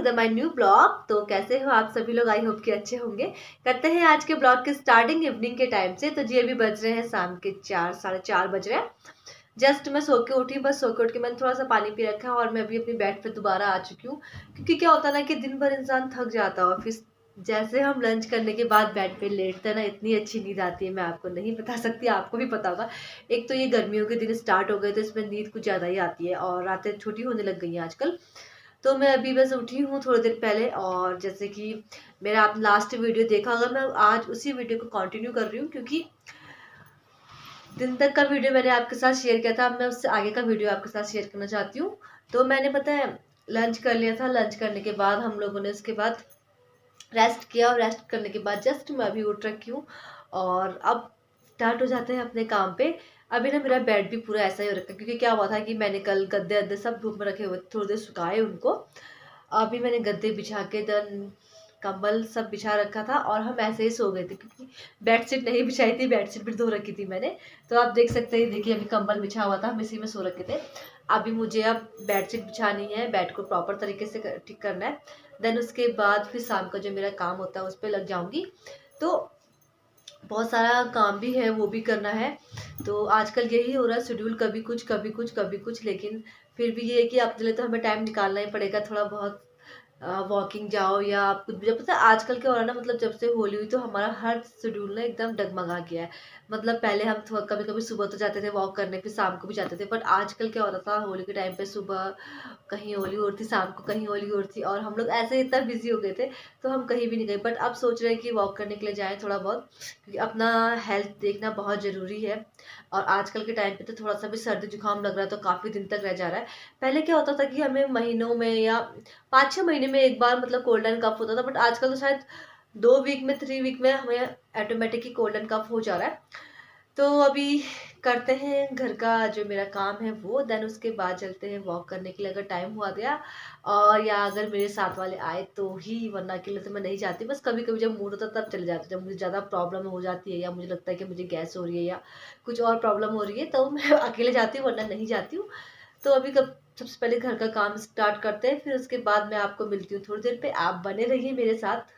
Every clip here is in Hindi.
The my new blog. तो कैसे हो आप सभी लोग? आई होप कि अच्छे होंगे। करते हैं आज के ब्लॉग की स्टार्टिंग इवनिंग के टाइम से। तो जी अभी बज रहे हैं शाम के 4 साढ़े 4 बज रहे हैं। जस्ट मैं सो के उठी, बस सो के उठ के मैंने थोड़ा सा पानी पी रखा है और मैं अभी अपनी बेड पे दोबारा आ चुकी हूँ। क्योंकि क्या होता है ना कि दिन भर इंसान थक जाता है और फिर जैसे हम लंच करने के बाद बेड पे लेटते हैं ना, इतनी अच्छी नींद आती है, मैं आपको नहीं बता सकती, आपको भी पता होगा। एक तो ये गर्मियों के दिन स्टार्ट हो गए तो इसमें नींद कुछ ज़्यादा ही आती है और रातें छोटी होने लग गई हैं आजकल। तो मैं अभी बस उठी हूँ थोड़ी देर पहले, और जैसे कि मेरा आप लास्ट वीडियो देखा होगा, मैं आज उसी वीडियो को कंटिन्यू कर रही हूँ क्योंकि दिन तक का वीडियो मैंने आपके साथ शेयर किया था। अब मैं उससे आगे का वीडियो आपके साथ शेयर करना चाहती हूँ। तो मैंने पता है लंच कर लिया था। लंच करने के बाद हम लोगों ने उसके बाद रेस्ट किया और रेस्ट करने के बाद जस्ट मैं अभी उठ रखी हूँ और अब स्टार्ट हो जाते हैं अपने काम पे। अभी ना मेरा बेड भी पूरा ऐसा ही हो रखा है क्योंकि क्या हुआ था कि मैंने कल गद्दे अद्दे सब धूप में रखे हुए थे, थोड़ी देर सुखाए उनको। अभी मैंने गद्दे बिछा के देन कंबल सब बिछा रखा था और हम ऐसे ही सो गए थे क्योंकि बेडशीट नहीं बिछाई थी, बेडशीट भी धो रखी थी मैंने। तो आप देख सकते हैं, देखिए अभी कंबल बिछा हुआ था, हम इसी में सो रखे थे। अभी मुझे अब बेडशीट बिछानी है, बेड को प्रॉपर तरीके से ठीक करना है। देन उसके बाद फिर शाम का जो मेरा काम होता है उस पर लग जाऊंगी। तो बहुत सारा काम भी है, वो भी करना है। तो आजकल यही हो रहा है शेड्यूल, कभी कुछ कभी कुछ कभी कुछ, लेकिन फिर भी ये है कि अपने लिए तो हमें टाइम निकालना ही पड़ेगा। थोड़ा बहुत वॉकिंग जाओ या आप कुछ भी। जब पता है आजकल क्या हो रहा है ना, मतलब जब से होली हुई तो हमारा हर शेड्यूल ना एकदम डगमगा गया है। मतलब पहले हम थोड़ा कभी कभी सुबह तो जाते थे वॉक करने, फिर शाम को भी जाते थे, बट आजकल क्या होता था होली के टाइम पे सुबह कहीं होली हो रही थी, शाम को कहीं होली हो रही थी और हम लोग ऐसे इतना बिजी हो गए थे तो हम कहीं भी नहीं गए। बट अब सोच रहे हैं कि वॉक करने के लिए जाएं थोड़ा बहुत, क्योंकि अपना हेल्थ देखना बहुत ज़रूरी है। और आजकल के टाइम पे तो थोड़ा सा भी सर्दी जुकाम लग रहा है तो काफ़ी दिन तक रह जा रहा है। पहले क्या होता था कि हमें महीनों में या 5-6 महीने में एक बार मतलब कोल्ड एंड कफ होता था, बट आजकल तो शायद 2 वीक में 3 वीक में हमें ऑटोमेटिक ही कोल्ड एंड कफ हो जा रहा है। तो अभी करते हैं घर का जो मेरा काम है वो, देन उसके बाद चलते हैं वॉक करने के लिए अगर टाइम हुआ गया, और या अगर मेरे साथ वाले आए तो ही, वरना अकेले तो मैं नहीं जाती। बस कभी कभी जब मूड होता है तब चले जाती हूँ, जब मुझे ज़्यादा प्रॉब्लम हो जाती है या मुझे लगता है कि मुझे गैस हो रही है या कुछ और प्रॉब्लम हो रही है तो मैं अकेले जाती हूँ, वरना नहीं जाती हूँ। तो अभी कब सबसे पहले घर का काम स्टार्ट करते हैं, फिर उसके बाद मैं आपको मिलती हूँ थोड़ी देर पे। आप बने रहिए मेरे साथ।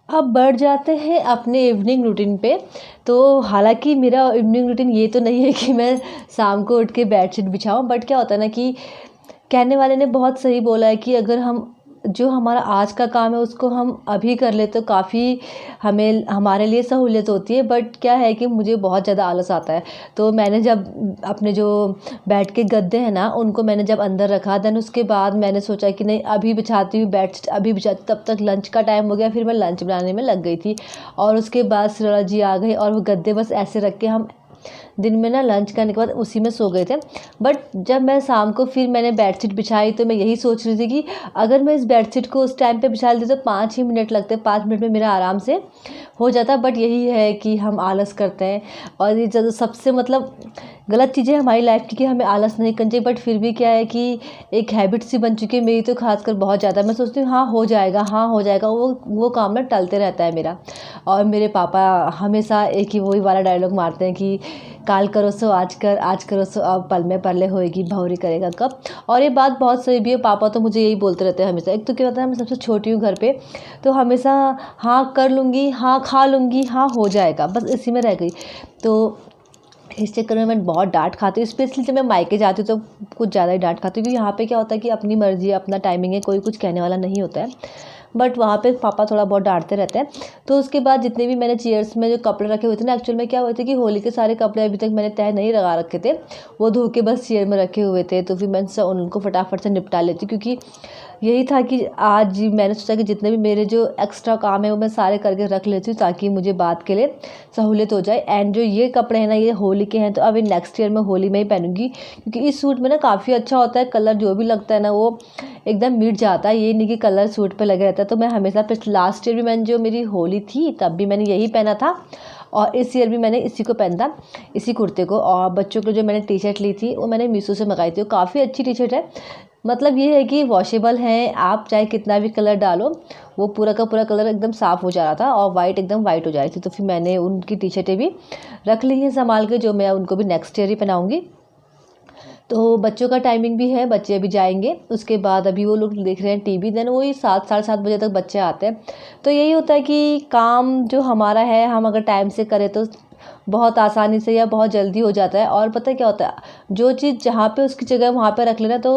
अब बढ़ जाते हैं अपने इवनिंग रूटीन पे। तो हालांकि मेरा इवनिंग रूटीन ये तो नहीं है कि मैं शाम को उठ के बेडशीट बिछाऊं, बट क्या होता है ना कि कहने वाले ने बहुत सही बोला है कि अगर हम जो हमारा आज का काम है उसको हम अभी कर ले तो काफ़ी हमें हमारे लिए सहूलियत होती है। बट क्या है कि मुझे बहुत ज़्यादा आलस आता है। तो मैंने जब अपने जो बेड के गद्दे हैं ना उनको मैंने जब अंदर रखा, देन उसके बाद मैंने सोचा कि नहीं अभी बिछाती हूँ बेड, अभी बिछाती, तब तक लंच का टाइम हो गया। फिर मैं लंच बनाने में लग गई थी और उसके बाद सरला जी आ गई और वो गद्दे बस ऐसे रख के हम दिन में ना लंच करने के बाद उसी में सो गए थे। बट जब मैं शाम को फिर मैंने बेडशीट बिछाई तो मैं यही सोच रही थी कि अगर मैं इस बेडशीट को उस टाइम पे बिछा लेती तो 5 ही मिनट लगते, 5 मिनट में मेरा आराम से हो जाता। बट यही है कि हम आलस करते हैं और ये जब सबसे मतलब गलत चीज़ें हमारी लाइफ की कि हमें आलस नहीं करनी चाहिए। बट फिर भी क्या है कि एक हैबिट सी बन चुकी है मेरी तो खासकर बहुत ज़्यादा। मैं सोचती हूँ हाँ हो जाएगा, हाँ हो जाएगा, वो काम ना टलते रहता है मेरा। और मेरे पापा हमेशा एक ही वही वाला डायलॉग मारते हैं कि काल करो सो आज कर, आज करो सो अब, पल में पले होएगी भौरी करेगा कब। और ये बात बहुत सही भी है, पापा तो मुझे यही बोलते रहते हैं हमेशा। एक तो क्या होता है मैं सबसे छोटी हूँ घर पे, तो हमेशा हाँ कर लूँगी, हाँ खा लूँगी, हाँ हो जाएगा, बस इसी में रह गई। तो इस चक्कर में मैं बहुत डांट खाती हूँ, स्पेशली जब मैं मायके जाती हूँ तो कुछ ज़्यादा ही डांट खाती हूँ क्योंकि यहाँ पे क्या होता है कि अपनी मर्जी है, अपना टाइमिंग है, कोई कुछ कहने वाला नहीं होता है। बट वहाँ पे पापा थोड़ा बहुत डांटते रहते हैं। तो उसके बाद जितने भी मैंने चेयर्स में जो कपड़े रखे हुए थे ना, एक्चुअल में क्या हुए थे कि होली के सारे कपड़े अभी तक मैंने तय नहीं लगा रखे थे, वो धो के बस चेयर में रखे हुए थे। तो फिर मैं उनको फटाफट से निपटा लेती क्योंकि यही था कि आज मैंने सोचा कि जितने भी मेरे जो एक्स्ट्रा काम है वो मैं सारे करके रख लेती हूँ ताकि मुझे बात के लिए सहूलियत हो जाए। एंड जो ये कपड़े हैं ना ये होली के हैं, तो अभी नेक्स्ट ईयर मैं होली में ही पहनूंगी क्योंकि इस सूट में ना काफ़ी अच्छा होता है, कलर जो भी लगता है ना वो एकदम मिट जाता है, ये नहीं कि कलर सूट पे लगे रहता है। तो मैं हमेशा लास्ट ईयर भी मैंने जो मेरी होली थी तब भी मैंने यही पहना था और इस ईयर भी मैंने इसी को पहना था, इसी कुर्ते को। और बच्चों को जो मैंने टी शर्ट ली थी वो मैंने मीशो से मंगाई थी, वो काफ़ी अच्छी टी शर्ट है। मतलब ये है कि वॉशेबल है, आप चाहे कितना भी कलर डालो वो पूरा का पूरा कलर एकदम साफ़ हो जा रहा था और वाइट एकदम वाइट हो जा रही थी। तो फिर मैंने उनकी टी शर्टें भी रख ली हैं संभाल के, जो मैं उनको भी नेक्स्ट ईयर ही पहनाऊँगी। तो बच्चों का टाइमिंग भी है, बच्चे अभी जाएंगे, उसके बाद अभी वो लोग देख रहे हैं टीवी, देन वही 7 साढ़े 7 बजे तक बच्चे आते हैं। तो यही होता है कि काम जो हमारा है हम अगर टाइम से करें तो बहुत आसानी से या बहुत जल्दी हो जाता है। और पता है क्या होता है, जो चीज़ जहाँ पे उसकी जगह वहाँ पे रख लेना तो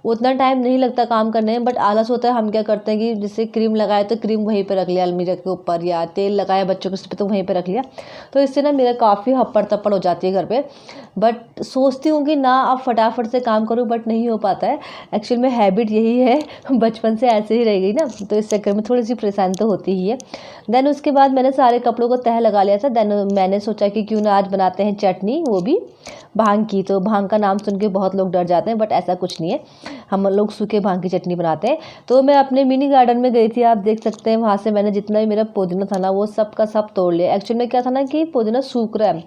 उतना टाइम नहीं लगता काम करने में, बट आलस होता है। हम क्या करते हैं कि जैसे क्रीम लगाए तो क्रीम वहीं पे रख लिया अलमीरा के ऊपर, या तेल लगाया बच्चों के सिर पे तो वहीं पे रख लिया। तो इससे ना मेरा काफ़ी हप्पड़ तप्पड़ हो जाती है घर पे। बट सोचती हूँ कि ना अब फटाफट से काम करूँ, बट नहीं हो पाता है। एक्चुअल में हैबिट यही है, बचपन से ऐसे ही रह गई ना, तो इस चक्कर में थोड़ी सी परेशानी तो होती ही है। देन उसके बाद मैंने सारे कपड़ों को तह लगा लिया था। देन मैंने सोचा कि क्यों ना आज बनाते हैं चटनी, वो भी भांग की। तो भांग का नाम सुन के बहुत लोग डर जाते हैं, बट ऐसा कुछ नहीं है, हम लोग सूखे भांग की चटनी बनाते हैं। तो मैं अपने मिनी गार्डन में गई थी, आप देख सकते हैं, वहाँ से मैंने जितना भी मेरा पुदीना था ना वो सब का सब तोड़ लिया। एक्चुअल में क्या था ना कि पुदीना सूख रहा है,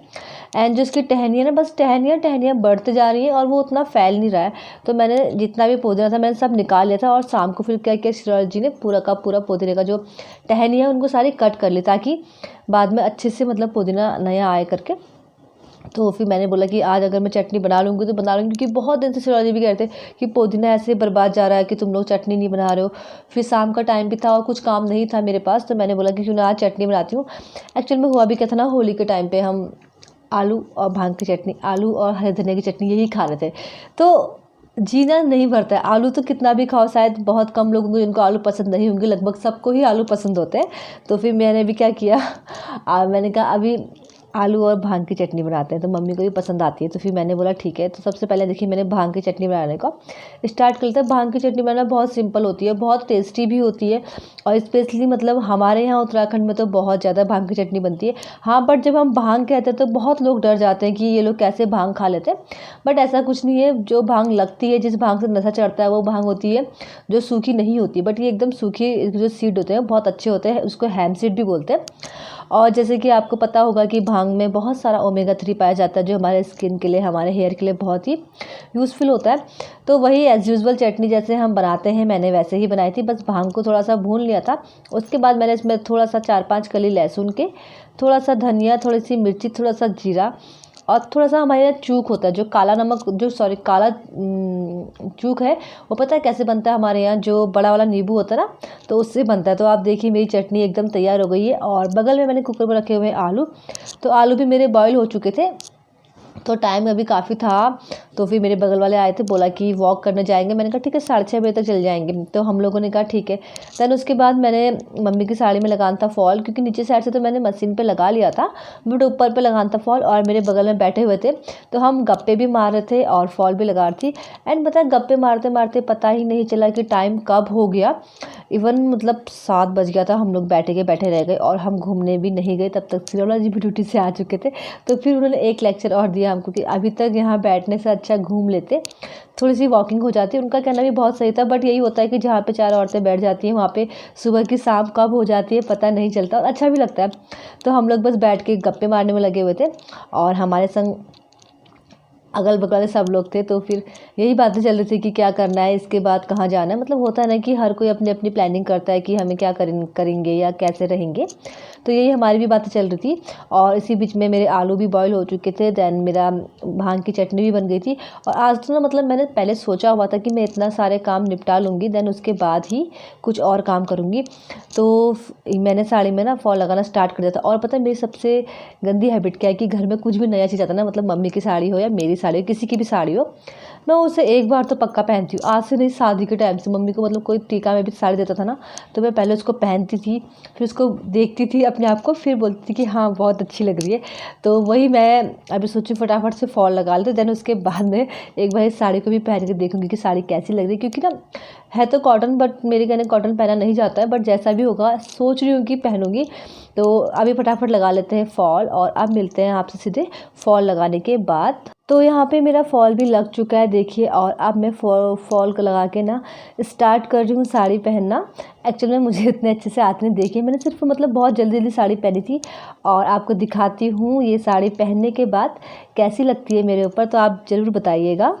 एंड जो इसकी टहनियाँ ना बस टहनियाँ बढ़ते जा रही हैं और वो उतना फैल नहीं रहा है। तो मैंने जितना भी पुदीना था मैंने सब निकाल लिया था, और शाम को फिर क्या किया, शिराज जी ने पूरा का पूरा पुदीने का जो टहनियाँ उनको सारी कट कर ली, ताकि बाद में अच्छे से मतलब पुदीना नया आए करके। तो फिर मैंने बोला कि आज अगर मैं चटनी बना लूँगी तो बना लूँगी, क्योंकि बहुत दिन से शिराजी भी कह रहे थे कि पुदीना ऐसे बर्बाद जा रहा है कि तुम लोग चटनी नहीं बना रहे हो। फिर शाम का टाइम भी था और कुछ काम नहीं था मेरे पास, तो मैंने बोला कि क्यों ना आज चटनी बनाती हूँ। एक्चुअल में हुआ भी क्या था ना, होली के टाइम पे हम आलू और भांग की चटनी, आलू और हरे धनिया की चटनी यही खा रहे थे। तो जीना नहीं भरता है, आलू तो कितना भी खाओ, शायद बहुत कम लोग होंगे जिनको आलू पसंद नहीं होंगे, लगभग सबको ही आलू पसंद होते हैं। तो फिर मैंने भी क्या किया, मैंने कहा अभी आलू और भांग की चटनी बनाते हैं, तो मम्मी को भी पसंद आती है। तो फिर मैंने बोला ठीक है। तो सबसे पहले देखिए मैंने भांग की चटनी बनाने का स्टार्ट कर लिया था। भांग की चटनी बनाना बहुत सिंपल होती है, बहुत टेस्टी भी होती है, और स्पेशली मतलब हमारे यहाँ उत्तराखंड में तो बहुत ज़्यादा भांग की चटनी बनती है। हाँ, बट जब हम भांग कहते हैं तो बहुत लोग डर जाते हैं कि ये लोग कैसे भांग खा लेते हैं, बट ऐसा कुछ नहीं है। जो भांग लगती है, जिस भांग से नशा चढ़ता है, वो भांग होती है जो सूखी नहीं होती, बट ये एकदम सूखी जो सीड होते हैं बहुत अच्छे होते हैं, उसको हैम सीड भी बोलते हैं। और जैसे कि आपको पता होगा कि भांग में बहुत सारा ओमेगा 3 पाया जाता है, जो हमारे स्किन के लिए, हमारे हेयर के लिए बहुत ही यूज़फुल होता है। तो वही एज़ यूजुअल चटनी जैसे हम बनाते हैं, मैंने वैसे ही बनाई थी, बस भांग को थोड़ा सा भून लिया था। उसके बाद मैंने इसमें थोड़ा सा 4-5 कली लहसुन के, थोड़ा सा धनिया, थोड़ी सी मिर्ची, थोड़ा सा जीरा, और थोड़ा सा हमारे यहाँ चूक होता है, जो काला नमक, जो सॉरी काला चूक है, वो पता है कैसे बनता है हमारे यहाँ, जो बड़ा वाला नींबू होता है ना, तो उससे बनता है। तो आप देखिए मेरी चटनी एकदम तैयार हो गई है। और बगल में मैंने कुकर में रखे हुए आलू, तो आलू भी मेरे बॉईल हो चुके थे, तो टाइम अभी काफ़ी था। तो फिर मेरे बगल वाले आए थे, बोला कि वॉक करने जाएंगे। मैंने कहा ठीक है, 6:30 बजे तक चल जाएंगे। तो हम लोगों ने कहा ठीक है। दैन उसके बाद मैंने मम्मी की साड़ी में लगाना था फॉल, क्योंकि नीचे साइड से तो मैंने मशीन पे लगा लिया था, बट ऊपर पे लगाना था फॉल। और मेरे बगल में बैठे हुए थे, तो हम गप्पे भी मार रहे थे और फॉल भी लगा रही थी। एंड पता है गप्पे मारते मारते पता ही नहीं चला कि टाइम कब हो गया। इवन मतलब 7 बज गया था, हम लोग बैठे रह गए, और हम घूमने भी नहीं गए। तब तक सिरोला जी भी ड्यूटी से आ चुके थे। तो फिर उन्होंने एक लेक्चर और दिया हमको कि अभी तक यहाँ बैठने से अच्छा घूम लेते, थोड़ी सी वॉकिंग हो जाती है। उनका कहना भी बहुत सही था, बट यही होता है कि जहाँ पे 4 औरतें बैठ जाती हैं वहाँ पे सुबह की शाम कब हो जाती है पता नहीं चलता, और अच्छा भी लगता है। तो हम लोग बस बैठ के गप्पे मारने में लगे हुए थे, और हमारे संग अगल बगल सब लोग थे। तो फिर यही बातें चल रही थी कि क्या करना है, इसके बाद कहाँ जाना है। मतलब होता है ना कि हर कोई अपनी अपनी प्लानिंग करता है कि हमें क्या करेंगे या कैसे रहेंगे। तो यही हमारी भी बातें चल रही थी। और इसी बीच में मेरे आलू भी बॉईल हो चुके थे, दैन मेरा भांग की चटनी भी बन गई थी। और आज तो ना मतलब मैंने पहले सोचा हुआ था कि मैं इतना सारे काम निपटा लूँगी, दैन उसके बाद ही कुछ और काम करूँगी। तो मैंने साड़ी में ना फॉल लगाना स्टार्ट कर दिया था। और पता है मेरी सबसे गंदी हैबिट क्या है कि घर में कुछ भी नया चीज़ आता है ना, मतलब मम्मी की साड़ी हो या मेरी साड़ी हो, किसी की भी साड़ी हो, मैं उसे एक बार तो पक्का पहनती हूँ। आज से नहीं, शादी के टाइम से मम्मी को मतलब कोई टीका में भी साड़ी देता था ना, तो मैं पहले उसको पहनती थी, फिर उसको देखती थी अपने आप को, फिर बोलती थी कि हाँ बहुत अच्छी लग रही है। तो वही मैं अभी सोची फटाफट से फॉल लगा लेते, देन उसके बाद में एक बार इस साड़ी को भी पहन के देखूँगी कि साड़ी कैसी लग रही है। क्योंकि ना है तो कॉटन, बट मेरे कहने कॉटन पहना नहीं जाता है, बट जैसा भी होगा सोच रही हूँ कि पहनूंगी। तो अभी फटाफट लगा लेते हैं फॉल, और अब मिलते हैं आपसे सीधे फॉल लगाने के बाद। तो यहाँ पे मेरा फॉल भी लग चुका है देखिए, और अब मैं फॉल को लगा के ना स्टार्ट कर रही हूँ साड़ी पहनना। एक्चुअल में मुझे इतने अच्छे से आते नहीं, देखिए मैंने सिर्फ मतलब बहुत जल्दी जल्दी साड़ी पहनी थी, और आपको दिखाती हूँ ये साड़ी पहनने के बाद कैसी लगती है मेरे ऊपर, तो आप ज़रूर बताइएगा।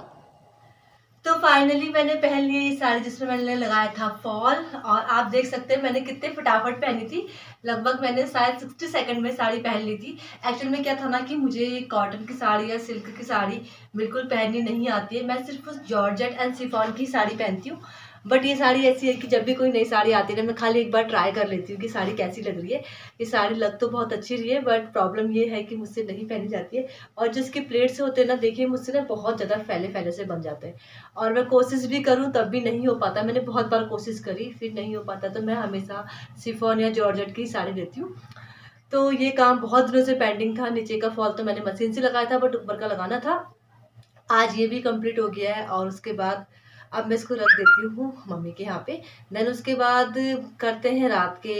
तो फाइनली मैंने पहन ली ये साड़ी जिसमें मैंने लगाया था फॉल, और आप देख सकते हैं मैंने कितने फटाफट पहनी थी। लगभग मैंने शायद 60 सेकंड में साड़ी पहन ली थी। एक्चुअल में क्या था ना कि मुझे कॉटन की साड़ी या सिल्क की साड़ी बिल्कुल पहननी नहीं आती है। मैं सिर्फ उस जॉर्जेट एंड शिफॉन की साड़ी पहनती हूँ। बट ये साड़ी ऐसी है कि जब भी कोई नई साड़ी आती है ना, मैं खाली एक बार ट्राई कर लेती हूँ कि साड़ी कैसी लग रही है। ये साड़ी लग तो बहुत अच्छी रही है, बट प्रॉब्लम ये है कि मुझसे नहीं पहनी जाती है। और जो इसके प्लेट्स होते हैं ना, देखिए मुझसे ना बहुत ज़्यादा फैले फैले से बन जाते हैं, और मैं कोशिश भी करूँ तब भी नहीं हो पाता। मैंने बहुत बार कोशिश करी, फिर नहीं हो पाता, तो मैं हमेशा शिफॉन या जॉर्जेट की साड़ी लेती हूँ। तो ये काम बहुत दिनों से पेंडिंग था। नीचे का फॉल तो मैंने मशीन से लगाया था, बट ऊपर का लगाना था। आज ये भी कंप्लीट हो गया है, और उसके बाद अब मैं इसको रख देती हूँ मम्मी के यहाँ पे। देन उसके बाद करते हैं रात के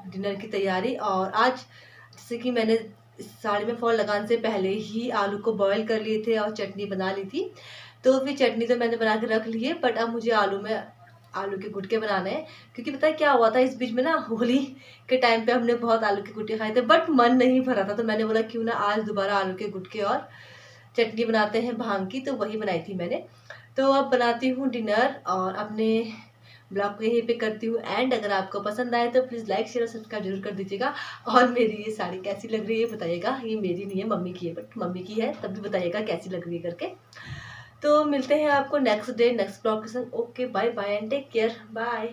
डिनर की तैयारी। और आज जैसे कि मैंने इस साड़ी में फॉल लगाने से पहले ही आलू को बॉईल कर लिए थे और चटनी बना ली थी। तो फिर चटनी तो मैंने बना के रख ली है, बट अब मुझे आलू के गुटके बनाने हैं। क्योंकि पता है क्या हुआ था, इस बीच में ना होली के टाइम पे हमने बहुत आलू के गुटके खाए थे, बट मन नहीं भरा था। तो मैंने बोला क्यों ना आज दोबारा आलू के गुटके और चटनी बनाते हैं भांग की, तो वही बनाई थी मैंने। तो अब बनाती हूँ डिनर और अपने ब्लॉग को यहीं पे करती हूँ एंड। अगर आपको पसंद आए तो प्लीज़ लाइक शेयर और सब्सक्राइब जरूर कर दीजिएगा। और मेरी ये साड़ी कैसी लग रही है बताइएगा। ये मेरी नहीं है, मम्मी की है, बट मम्मी की है तब भी बताइएगा कैसी लग रही है करके। तो मिलते हैं आपको नेक्स्ट डे नेक्स्ट ब्लॉग के साथ। Okay, bye bye and take care, bye.